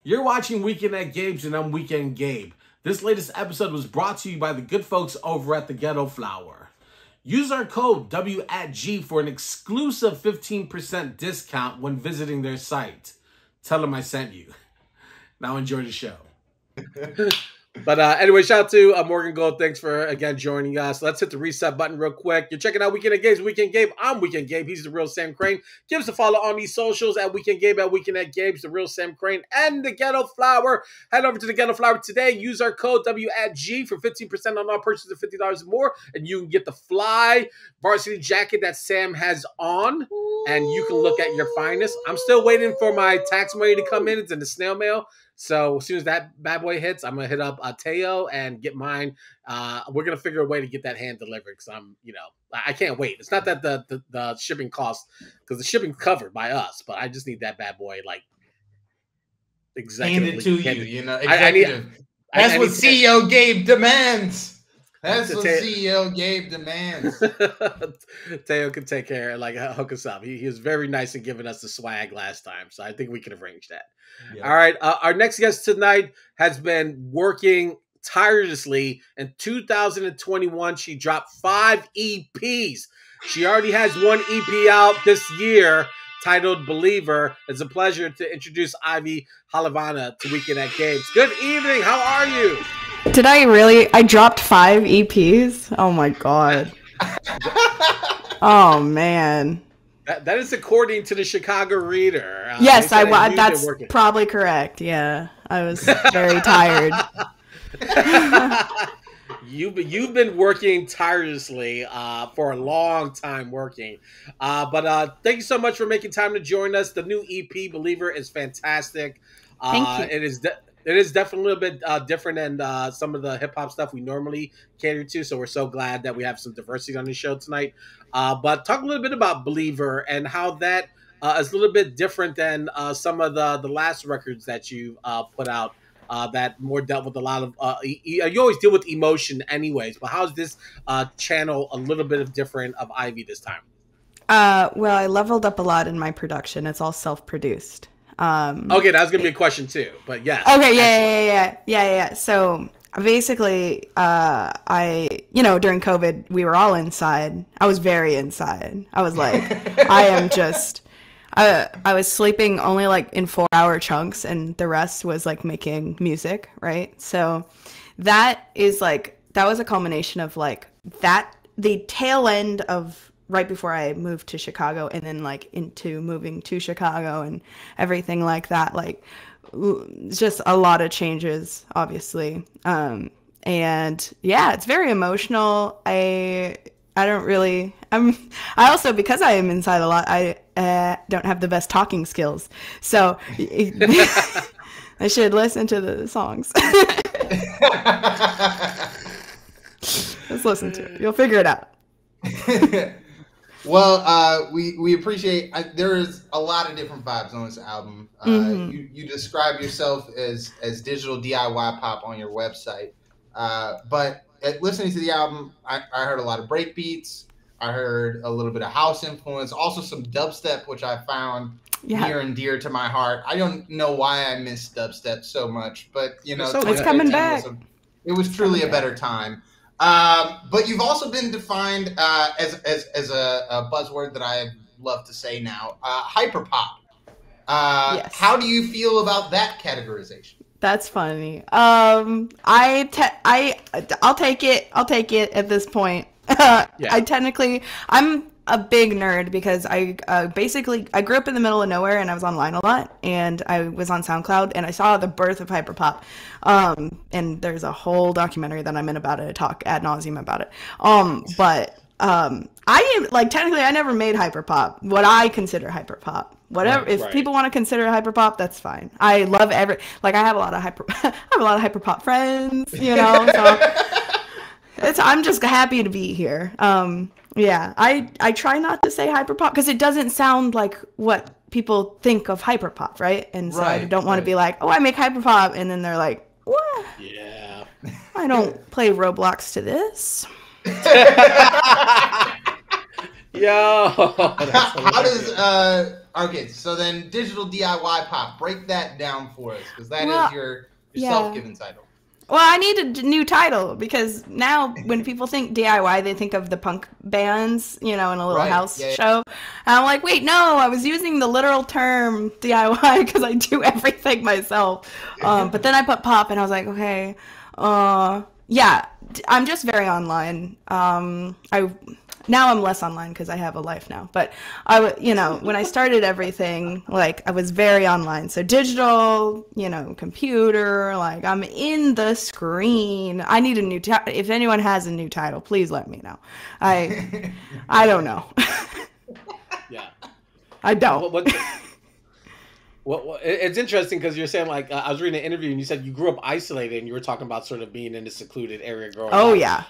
You're watching Weekend at Gabe's, and I'm Weekend Gabe. This latest episode was brought to you by the good folks over at the Ghetto Flower. Use our code W@G for an exclusive 15% discount when visiting their site. Tell them I sent you. Now enjoy the show. But anyway, shout out to Morgan Gold. Thanks for, again, joining us. Let's hit the reset button real quick. You're checking out Weekend at Gabe's, Weekend Gabe. I'm Weekend Gabe. He's the real Sam Crane. Give us a follow on these socials at Weekend Gabe, at Weekend at Gabe's, the real Sam Crane, and the Ghetto Flower. Head over to the Ghetto Flower today. Use our code W@G for 15% on all purchases of $50 or more, and you can get the fly varsity jacket that Sam has on, and you can look at your finest. I'm still waiting for my tax money to come in. It's in the snail mail. So as soon as that bad boy hits, I'm going to hit up Teo and get mine. We're going to figure a way to get that hand delivered because I can't wait. It's not that the shipping costs, because the shipping's covered by us, but I just need that bad boy handed to you, executive. That's what CEO Gabe demands. That's what CEO Gabe demands. Teo can take care, hook us up. He was very nice in giving us the swag last time, so I think we can arrange that. Yeah. All right, our next guest tonight has been working tirelessly. In 2021, she dropped 5 EPs. She already has 1 EP out this year, titled Believer. It's a pleasure to introduce Ivy Hollivana to Weekend at Gabe's. Good evening. How are you? Did I really? I dropped 5 EPs? Oh my God. Oh man. That is according to the Chicago Reader. Yes, that's probably correct. Yeah, I was very tired. You've been working tirelessly for a long time working. But thank you so much for making time to join us. The new EP, Believer, is fantastic. Thank you. It is definitely a little bit different than some of the hip-hop stuff we normally cater to, so we're so glad that we have some diversity on the show tonight. But talk a little bit about Believer and how that is a little bit different than some of the last records that you put out that more dealt with a lot of... you always deal with emotion anyways, but how's this channel a little bit of different of Ivy this time? Well, I leveled up a lot in my production. It's all self-produced. Okay, that was gonna be a question too, but yeah. Okay, yeah. So basically, during COVID, we were all inside. I was very inside. I was like, I was sleeping only in 4-hour chunks, and the rest was making music, right? So that is that was a culmination of the tail end of right before I moved to Chicago, and then into moving to Chicago and everything like that, just a lot of changes, obviously. And yeah, it's very emotional. I also, because I am inside a lot, I don't have the best talking skills. So I should listen to the songs. Let's listen to it. You'll figure it out. Well, we appreciate. There is a lot of different vibes on this album. You describe yourself as digital DIY pop on your website, but listening to the album, I heard a lot of break beats. I heard a little bit of house influence, also some dubstep, which I found near and dear to my heart. I don't know why I miss dubstep so much, but it's coming back. It was truly a better time. But you've also been defined as a buzzword that I love to say now, hyperpop. Yes. How do you feel about that categorization? That's funny. I'll take it. I'll take it at this point. I'm a big nerd because I grew up in the middle of nowhere, and I was online a lot, and I was on SoundCloud, and I saw the birth of hyperpop. And there's a whole documentary that I'm in about it. I talk ad nauseum about it. But I am technically I never made hyperpop. What I consider hyperpop. Whatever, if people want to consider hyperpop, that's fine. I love I have a lot of hyperpop friends, So I'm just happy to be here. Yeah, I try not to say hyperpop because it doesn't sound like what people think of hyperpop, right? And so I don't want to be like, oh, I make hyperpop, and then they're like, what? Yeah, I don't play Roblox to this. Yo, Okay, so then digital DIY pop, break that down for us, because that Well, is your yeah. self-given title. Well, I need a new title because now when people think DIY, they think of the punk bands, in a little house show. And I'm like, wait, no, I was using the literal term DIY because I do everything myself. But then I put pop and I was like, okay, yeah, I'm just very online. Now I'm less online because I have a life now. But when I started everything, like I was very online. So digital, computer, like I'm in the screen. I need a new title. If anyone has a new title, please let me know. I don't know. Yeah. I don't. Well, it's interesting because you're saying like I was reading an interview and you said you grew up isolated and you were talking about sort of being in a secluded area growing up. Oh yeah.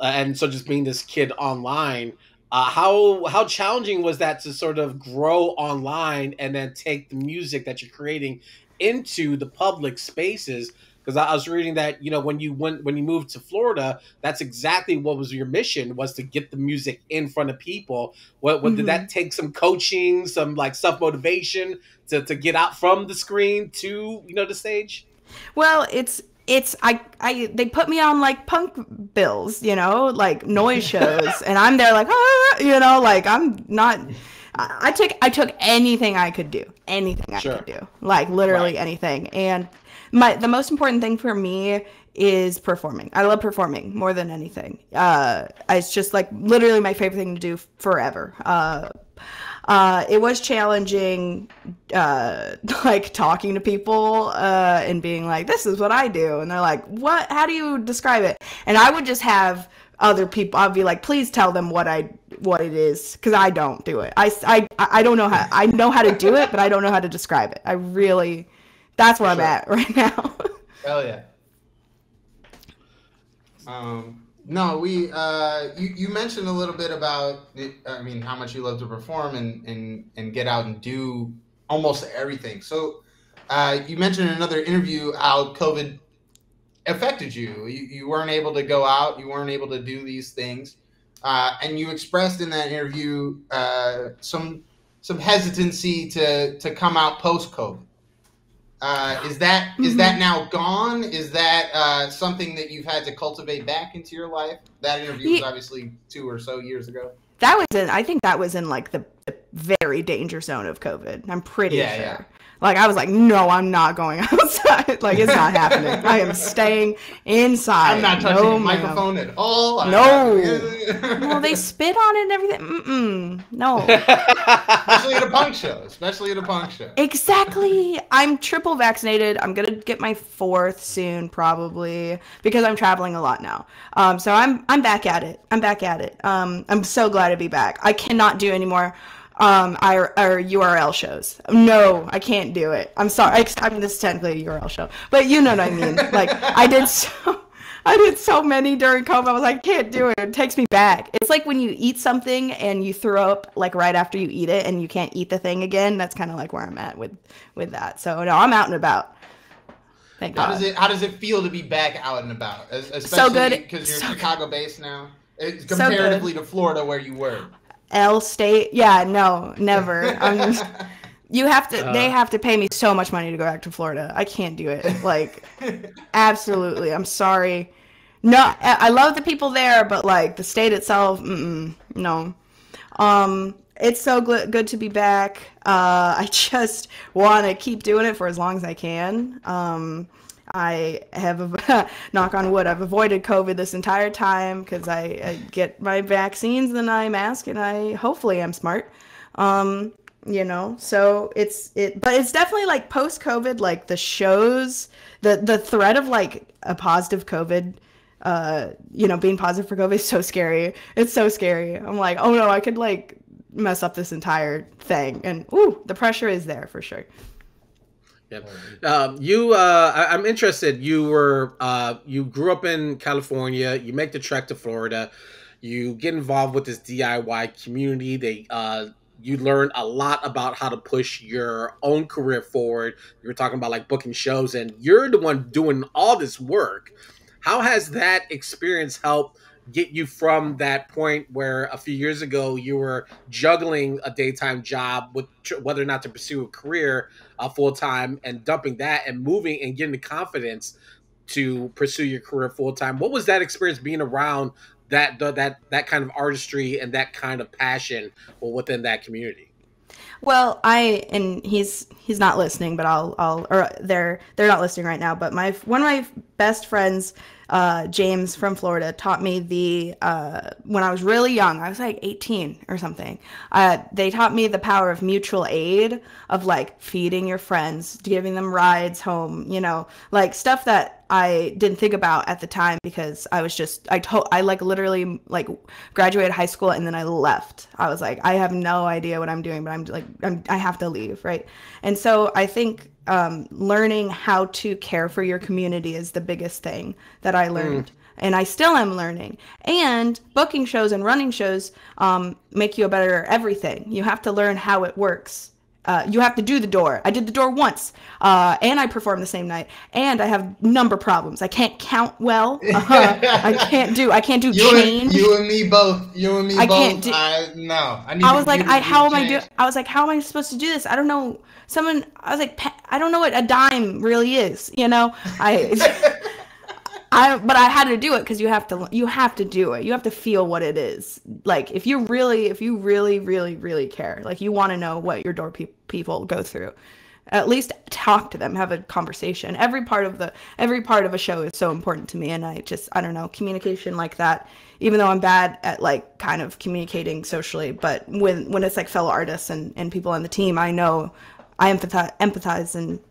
And so just being this kid online, how challenging was that to sort of grow online and then take the music that you're creating into the public spaces? Because I was reading that, when you moved to Florida, that's exactly what was your mission, was to get the music in front of people. What did that take some coaching, some like self-motivation to get out from the screen to, the stage? Well, they put me on like punk bills, like noise shows, and I'm there like, like I'm not. I took anything I could do, like literally anything. And the most important thing for me is performing. I love performing more than anything. It's just like literally my favorite thing to do forever. It was challenging, like talking to people, and being like, this is what I do. And they're like, what, how do you describe it? And I would just have other people, I'd be like, please tell them what it is. Cause I don't do it. I don't know how, I know how to do it, but I don't know how to describe it. That's where I'm at right now. Hell yeah. No, you mentioned a little bit about, how much you love to perform and get out and do almost everything. So you mentioned in another interview how COVID affected you. You weren't able to go out. You weren't able to do these things. And you expressed in that interview some hesitancy to come out post-COVID. Is that now gone? Is that something that you've had to cultivate back into your life? That interview was obviously 2 or so years ago. I think that was in like the very danger zone of COVID. I'm pretty sure. Yeah. Like I was like, no, I'm not going outside. Like it's not happening. I am staying inside. I'm not touching the microphone at all. Well, they spit on it and everything. No. Especially at a punk show. Exactly. I'm triple vaccinated. I'm gonna get my 4th soon, probably, because I'm traveling a lot now. So I'm back at it. I'm so glad to be back. I cannot do any more our URL shows. No, I can't do it. I'm sorry. I mean, this is technically a URL show, but you know what I mean. Like I did so many during COVID. I was like, I can't do it. It takes me back. It's like when you eat something and you throw up like right after you eat it and you can't eat the thing again. That's kind of like where I'm at with that. So no, I'm out and about. Thank God. How does it feel to be back out and about? Especially so good because you're Chicago based now, comparatively to Florida where you were. L State, yeah, no, never. They have to pay me so much money to go back to Florida. I can't do it. Like, absolutely. I'm sorry. No, I love the people there, but like the state itself, no. It's so good to be back. I just want to keep doing it for as long as I can. I have, knock on wood, I've avoided COVID this entire time because I get my vaccines and I mask and hopefully I'm smart. So but it's definitely like post-COVID, like the shows, the threat of like a positive COVID, being positive for COVID is so scary. It's so scary. I'm like, oh no, I could like mess up this entire thing. And the pressure is there for sure. Yeah. I'm interested. You grew up in California. You make the trek to Florida. You get involved with this DIY community. You learn a lot about how to push your own career forward. You were talking about like booking shows, and you're the one doing all this work. How has that experience helped get you from that point where a few years ago you were juggling a daytime job with whether or not to pursue a career full time, and dumping that and moving and getting the confidence to pursue your career full time? What was that experience being around that kind of artistry and that kind of passion within that community? Well, and he's not listening, but or they're not listening right now. But one of my best friends, James from Florida, taught me when I was really young. I was like 18 or something. They taught me the power of mutual aid, of like feeding your friends, giving them rides home, like stuff that I didn't think about at the time, because I was just, I like literally like graduated high school and then I left. I was like, I have no idea what I'm doing, but I have to leave. Right. And so I think, learning how to care for your community is the biggest thing that I learned. And I still am learning. And booking shows and running shows, make you a better everything. You have to learn how it works. You have to do the door. I did the door once, and I performed the same night. And I have number problems. I can't count well. I can't do change. You and me both. I can't do. No. I was like, how am I doing? I was like, how am I supposed to do this? I don't know. I was like, I don't know what a dime really is. But I had to do it, because you have to do it. You have to feel what it is. Like if you really, really care, like you want to know what your door people go through, at least talk to them, have a conversation. Every part of a show is so important to me. And I don't know, communication like that, even though I'm bad at like kind of communicating socially, but when it's like fellow artists and people on the team, I know I empathize and,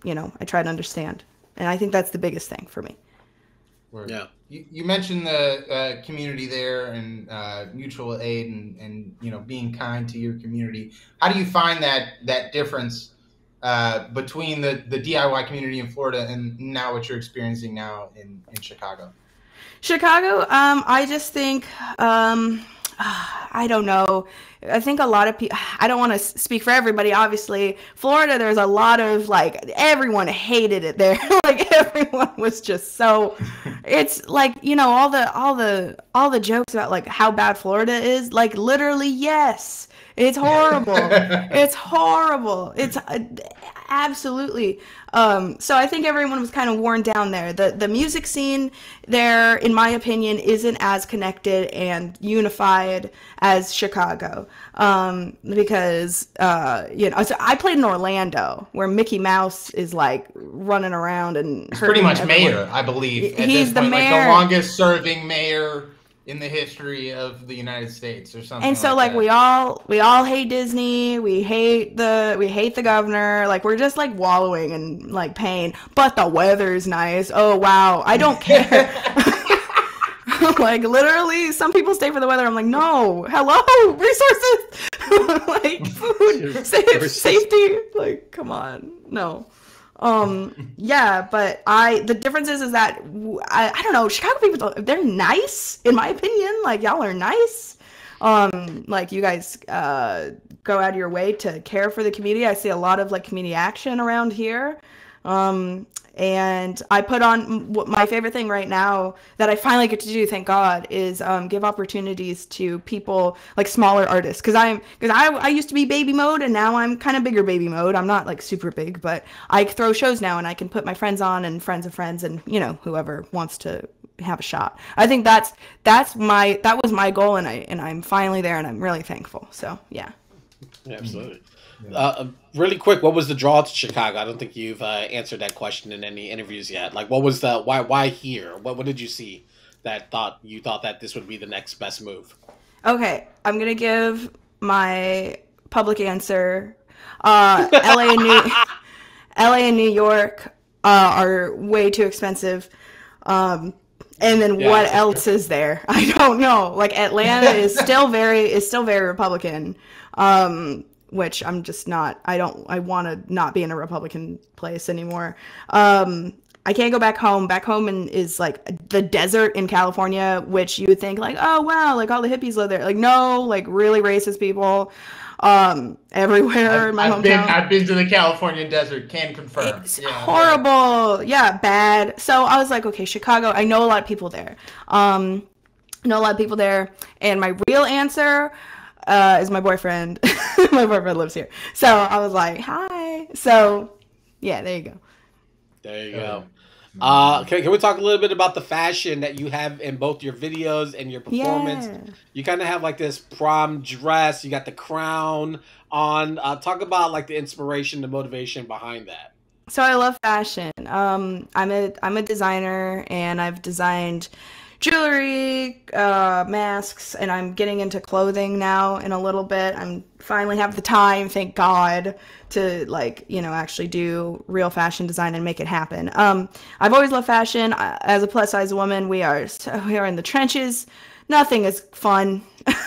I try to understand. And I think that's the biggest thing for me. Yeah. You mentioned the community there, and mutual aid, and being kind to your community. How do you find that difference between the DIY community in Florida and now what you're experiencing now in Chicago? Chicago, I just think, I don't know. I think a lot of people, I don't want to speak for everybody, obviously. Florida, there's a lot of like, everyone hated it there. Like everyone was just so, it's like, all the jokes about like how bad Florida is, like literally, yes, it's horrible. It's horrible. It's absolutely. So I think everyone was kind of worn down there. The music scene there, in my opinion, isn't as connected and unified as Chicago. Because, so I played in Orlando, where Mickey Mouse is like running around and he's pretty much everyone. Mayor, I believe. He's the mayor. Like the longest serving mayor in the history of the United States, or something. And so like we all hate Disney. We hate the governor. Like we're just like wallowing in like pain. But the weather's nice. Oh wow, I don't care. Like literally, some people stay for the weather. I'm like, no, hello, resources, like food, safety. Like, come on, no. Yeah, but the difference is that I don't know, Chicago people, they're nice, in my opinion. Like y'all are nice. Like you guys go out of your way to care for the community. I see a lot of like community action around here. And I put on my favorite thing right now that I finally get to do, thank God, is give opportunities to people like smaller artists. Because I used to be baby mode, and now I'm kind of bigger baby mode. I'm not like super big, but I throw shows now, and I can put my friends on and friends of friends, and whoever wants to have a shot. I think that was my goal, and I'm finally there, and I'm really thankful. So yeah. Absolutely. Really quick, what was the draw to Chicago? I don't think you've answered that question in any interviews yet. Like, what was the why here? What did you see that you thought that this would be the next best move? Okay, I'm gonna give my public answer. LA and New York are way too expensive. And then what else is there? I don't know. Like Atlanta is still very Republican. Which I'm just not. I want to not be in a Republican place anymore. I can't go back home. Back home is like the desert in California, which you would think like, oh wow, like all the hippies live there. Like no, like really racist people everywhere in my hometown. I've been to the California desert. Can confirm. It's horrible. Yeah, bad. So I was like, okay, Chicago. I know a lot of people there. know a lot of people there. And my real answer is my boyfriend. My boyfriend lives here. So I was like, hi. So yeah, there you go. There you go. Can we talk a little bit about the fashion that you have in both your videos and your performance? Yeah. You kind of have like this prom dress. You got the crown on. Talk about like the inspiration, the motivation behind that. So I love fashion. I'm a designer, and I've designed jewelry, masks, and I'm getting into clothing now in a little bit. I'm finally have the time, thank God, to like, you know, actually do real fashion design and make it happen. I've always loved fashion. As a plus size woman, we are in the trenches. Nothing is fun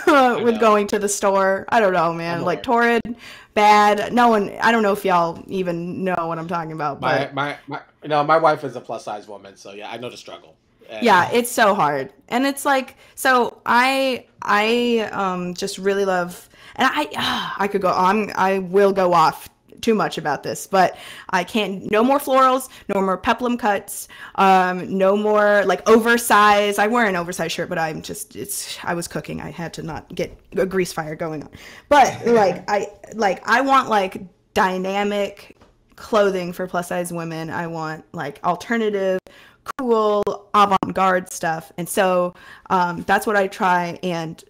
with going to the store. I don't know, man. Like torrid, bad. No one. I don't know if y'all even know what I'm talking about. But my wife is a plus size woman, so yeah, I know the struggle. Yeah, it's so hard. And it's like, so I just really love, and I could go on, I will go off too much about this, but I can't, no more florals, no more peplum cuts, no more like oversized. I wear an oversized shirt, but I was cooking. I had to not get a grease fire going on. But I want like dynamic clothing for plus size women. I want like alternative, cool, avant-garde stuff, and so that's what I try and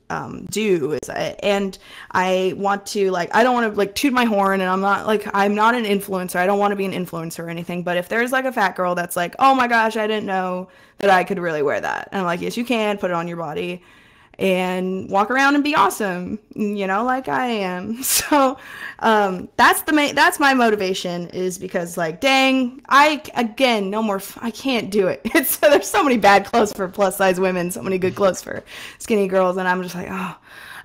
do. And I want to like, I don't want to like toot my horn, and I'm not an influencer. I don't want to be an influencer or anything. But if there's like a fat girl that's like, oh my gosh, I didn't know that I could really wear that, and I'm like, yes, you can put it on your body and walk around and be awesome, you know, like I am. So that's my motivation, is because like, dang, I can't do it. There's so many bad clothes for plus size women, so many good clothes for skinny girls, and I'm just like, oh.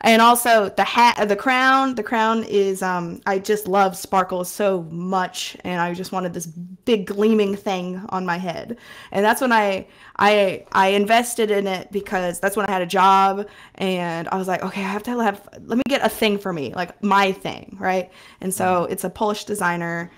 And also the hat, the crown is, I just love sparkles so much, and I just wanted this big gleaming thing on my head. And that's when I invested in it, because that's when I had a job, and I was like, okay, let me get a thing for me, like my thing, right? And so it's a Polish designer.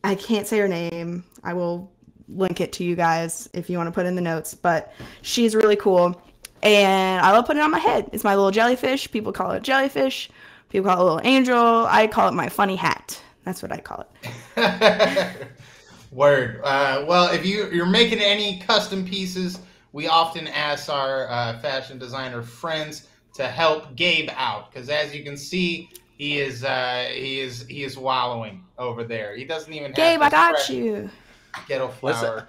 I can't say her name. I will link it to you guys if you want to put in the notes, but she's really cool. And I love putting it on my head. It's my little jellyfish. People call it jellyfish. People call it a little angel. I call it my funny hat. That's what I call it. Word. Well, if you're making any custom pieces, we often ask our fashion designer friends to help Gabe out, because as you can see, he is wallowing over there. He doesn't even have Gabe, I got you. Ghetto flower.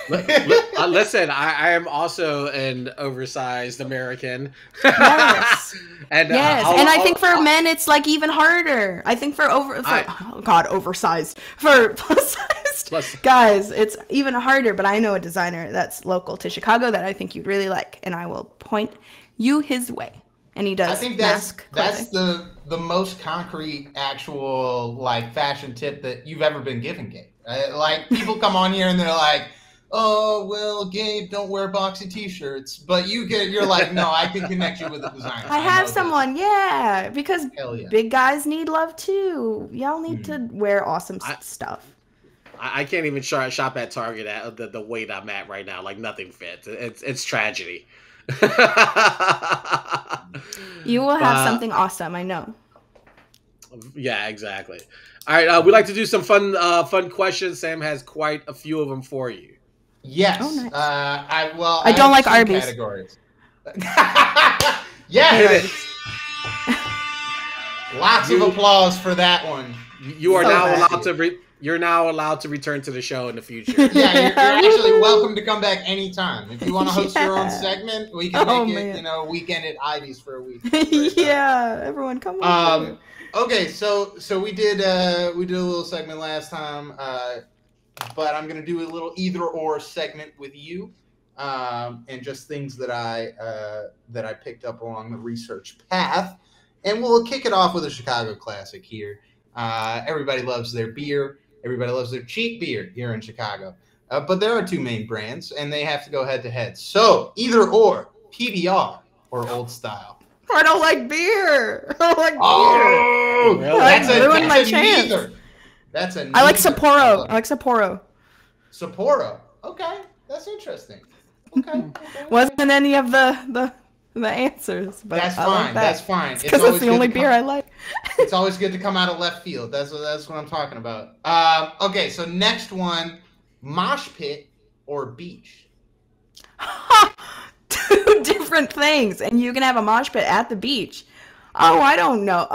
Listen, I am also an oversized American. Yes. And I think for men it's like even harder. I think oversized. For plus sized guys, it's even harder. But I know a designer that's local to Chicago that I think you'd really like, and I will point you his way. And he does. I think that's the most concrete actual like fashion tip that you've ever been given, Gabe. Like, people come on here and they're like, oh, well, Gabe, don't wear boxy t-shirts. But you're like, no, I can connect you with a designer. I have someone, yeah, because big guys need love too. Y'all need to wear awesome stuff. I can't even shop at Target at the weight I'm at right now. Like, nothing fits. It's tragedy. You will have something awesome, I know. Yeah, exactly. All right, we like to do some fun questions. Sam has quite a few of them for you. Yes. Oh, nice. I don't like Arby's. Categories. Yes. Lots of applause for that one. You are You're now allowed to return to the show in the future. Yeah, you're actually welcome to come back anytime. If you want to host your own segment, we can make it, weekend at Ivy's for a week. Yeah, everyone come on. Okay, so we did a little segment last time, but I'm gonna do a little either or segment with you, and just things that I picked up along the research path, and we'll kick it off with a Chicago classic here. Everybody loves their beer. Everybody loves their cheap beer here in Chicago, but there are two main brands, and they have to go head to head. So either or, PBR or Old Style. I don't like beer. I don't like beer. Oh, really? That's a chance. Neither. That's a neither. I like Sapporo. I like Sapporo. Sapporo. Okay, that's interesting. Okay. Wasn't any of the answers, but That's I fine. like that. That's fine. Because it's the only beer I like. It's always good to come out of left field. That's what I'm talking about. Okay, so next one, Mosh Pit or beach? Two different things, and you can have a mosh pit at the beach. Oh, I don't know.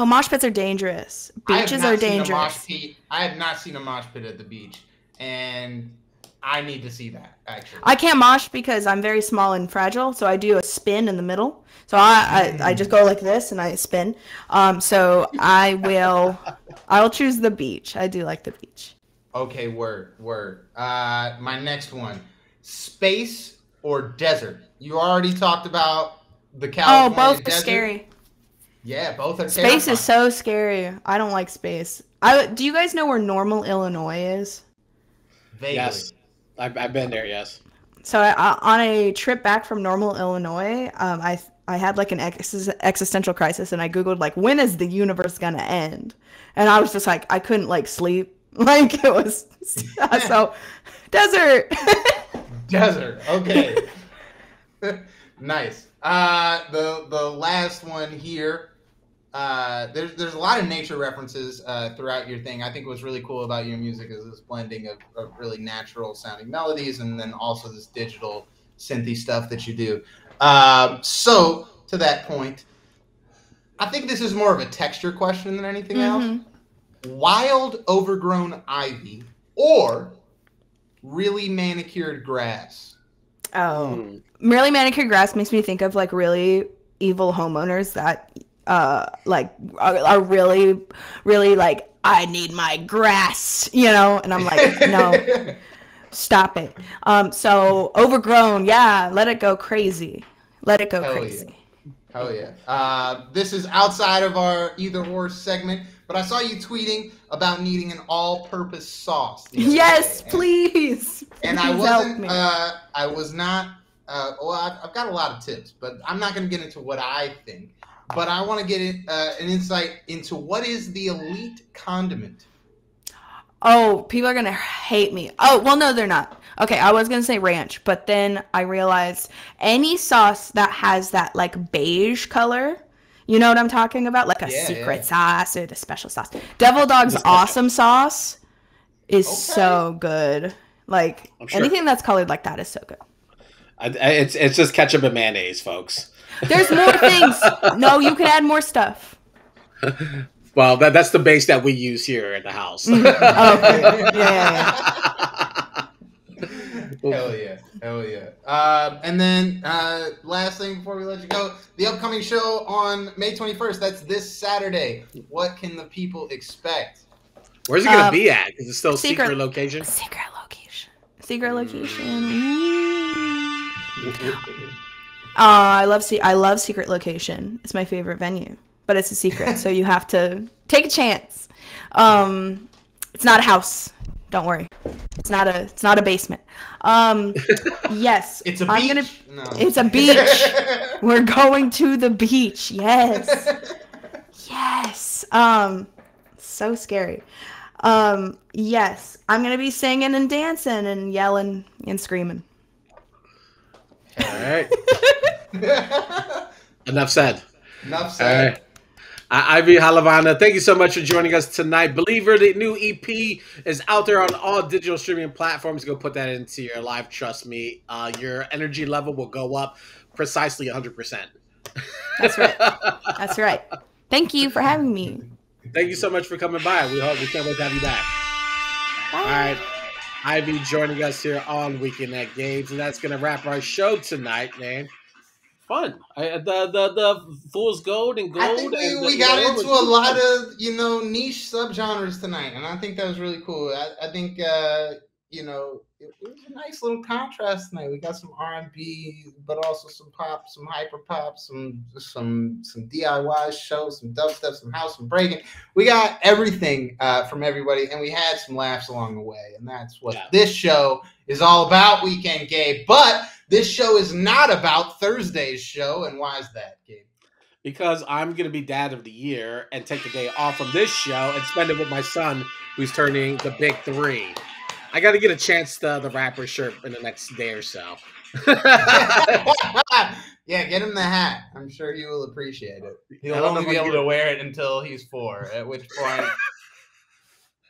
Mosh pits are dangerous. Beaches are dangerous. I have not seen a mosh pit at the beach, and I need to see that, actually. I can't mosh because I'm very small and fragile, so I do a spin in the middle. So I just go like this and I spin. So I'll choose the beach. I do like the beach. Okay, word. My next one, space or desert? You already talked about the California both desert. are scary. Yeah, both are Space terrifying. is so scary. I don't like space. Do you guys know where Normal, Illinois is? Vaguely. Yes, I've been there. Yes. So on a trip back from Normal, Illinois, I had like an existential crisis, and I Googled like, when is the universe gonna end? And I was just like, I couldn't like sleep. Like it was so desert. Desert. Okay. Nice. The last one here. There's a lot of nature references throughout your thing. I think what's really cool about your music is this blending of really natural sounding melodies and then also this digital synthy stuff that you do. So to that point, I think this is more of a texture question than anything else. Wild overgrown ivy or really manicured grass? Really manicured grass makes me think of like really evil homeowners that like are really like, I need my grass, you know, and I'm like, no, stop it. So overgrown, yeah, let it go crazy. Let it go crazy. Hell yeah. This is outside of our either or segment, but I saw you tweeting about needing an all-purpose sauce. Yes, please. And please help me. I was not, I've got a lot of tips, but I'm not going to get into what I think. But I want to get an insight into what is the elite condiment. Oh, people are going to hate me. Oh, well, no, they're not. Okay, I was going to say ranch, but then I realized any sauce that has that like beige color, you know what I'm talking about? Like a secret sauce or the special sauce. Devil Dog's awesome sauce is so good. Like anything that's colored like that is so good. It's just ketchup and mayonnaise, folks. There's more things. No, you can add more stuff. Well, that's the base that we use here at the house. Okay. Yeah. Hell yeah. And then last thing before we let you go, the upcoming show on May 21st, that's this Saturday. What can the people expect? Where's it going to be at? Is it still secret location? Secret location. I love secret location. It's my favorite venue, but it's a secret, so you have to take a chance. It's not a house. Don't worry. It's not a basement. Yes. It's a beach. It's a beach. We're going to the beach. Yes. Yes. So scary. Yes. I'm going to be singing and dancing and yelling and screaming. All right. Enough said. All right. Ivy Hollivana, thank you so much for joining us tonight. Believer, the new EP is out there on all digital streaming platforms. Go put that into your life. Trust me, your energy level will go up precisely 100%. That's right. That's right. Thank you for having me. Thank you so much for coming by. We can't wait to have you back. Bye. All right. Ivy joining us here on Weekend at Gabe's, and that's going to wrap our show tonight, man. Fun. The Fool's Gold and Gold. I think we got into a lot of, niche subgenres tonight, and I think that was really cool. I think, it was a nice little contrast tonight. We got some R&B, but also some pop, some hyperpop, some DIY shows, some dubstep, some house, some breaking. We got everything from everybody, and we had some laughs along the way, and that's what this show is all about, Weekend Gabe. But this show is not about Thursday's show, and why is that, Gabe? Because I'm going to be Dad of the Year and take the day off from this show and spend it with my son, who's turning the big 3. I got to get a chance to the rapper shirt in the next day or so. Yeah, get him the hat. I'm sure he will appreciate it. I He'll don't know only if be I able get to it. wear it until he's 4, at which point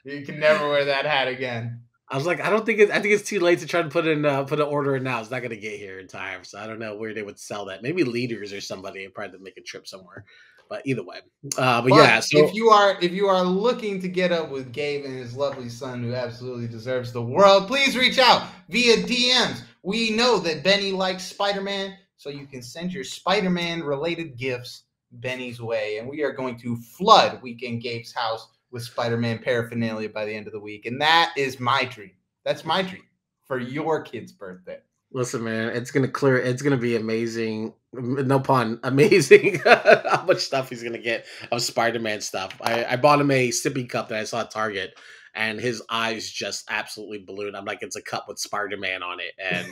you can never wear that hat again. I was like, I think it's too late to try to put an order in now. It's not going to get here in time, so I don't know where they would sell that. Maybe Leaders or somebody would probably make a trip somewhere. But either way, but yeah. So if you are looking to get up with Gabe and his lovely son, who absolutely deserves the world, please reach out via DMs. We know that Benny likes Spider-Man, so you can send your Spider-Man related gifts Benny's way, and we are going to flood Weekend Gabe's house with Spider-Man paraphernalia by the end of the week, and that is my dream. That's my dream for your kid's birthday. Listen, man, it's gonna be amazing. No pun, amazing. How much stuff he's gonna get of Spider-Man stuff. I bought him a sippy cup that I saw at Target, and his eyes just absolutely ballooned. I'm like, it's a cup with Spider-Man on it, and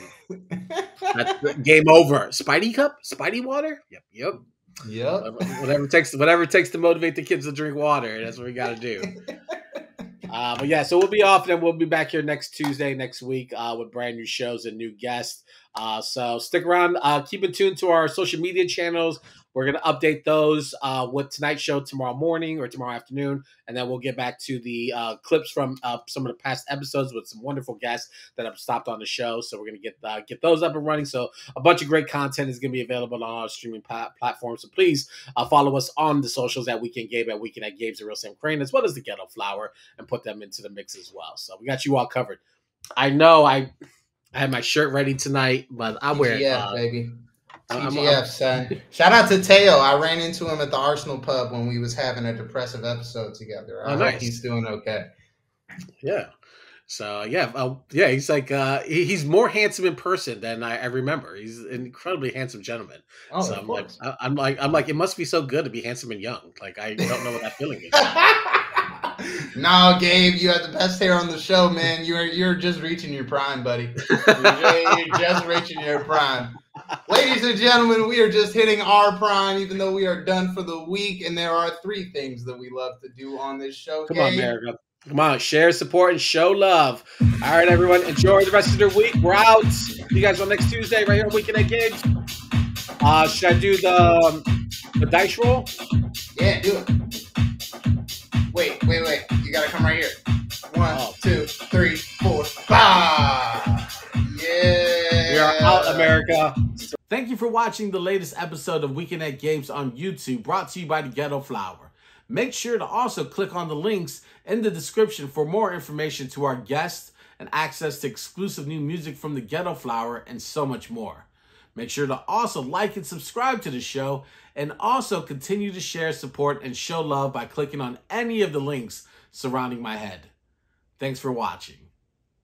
that's game over. Spidey cup, Spidey water. Yep. Whatever it takes to motivate the kids to drink water. That's what we got to do. But yeah, so we'll be off, and we'll be back here next Tuesday, next week, with brand new shows and new guests. So stick around. Keep in tune to our social media channels. We're going to update those with tonight's show tomorrow morning or tomorrow afternoon. And then we'll get back to the clips from some of the past episodes with some wonderful guests that have stopped on the show. So we're going to get those up and running. So a bunch of great content is going to be available on our streaming platforms. So please follow us on the socials at Weekend Gabe, at Weekend at Gabe's, The Real Sam Crane, as well as the Ghetto Flower, and put them into the mix as well. So we got you all covered. I know I had my shirt ready tonight, but I wear it. Baby. TGF, son. Shout out to Teo. I ran into him at the Arsenal pub when we was having a depressive episode together. I hope he's doing okay. Yeah. So yeah, he's like he's more handsome in person than I remember. He's an incredibly handsome gentleman. Oh, so I'm like, it must be so good to be handsome and young. Like, I don't know what that feeling is. No, Gabe, you have the best hair on the show, man. You're just reaching your prime, buddy. You're just reaching your prime. Ladies and gentlemen, we are just hitting our prime, even though we are done for the week. And there are 3 things that we love to do on this show. Come on, America. Come on, share, support, and show love. All right, everyone. Enjoy the rest of your week. We're out. See you guys on next Tuesday right here on Weekend at Gabe's. Should I do the dice roll? Yeah, do it. Wait. You got to come right here. 1, 2, 3, 4, 5. Yeah. We are out, America. Thank you for watching the latest episode of Weekend at Gabe's on YouTube, brought to you by the Ghetto Flower. Make sure to also click on the links in the description for more information to our guests and access to exclusive new music from the Ghetto Flower and so much more. Make sure to also like and subscribe to the show, and also continue to share, support, and show love by clicking on any of the links surrounding my head. Thanks for watching.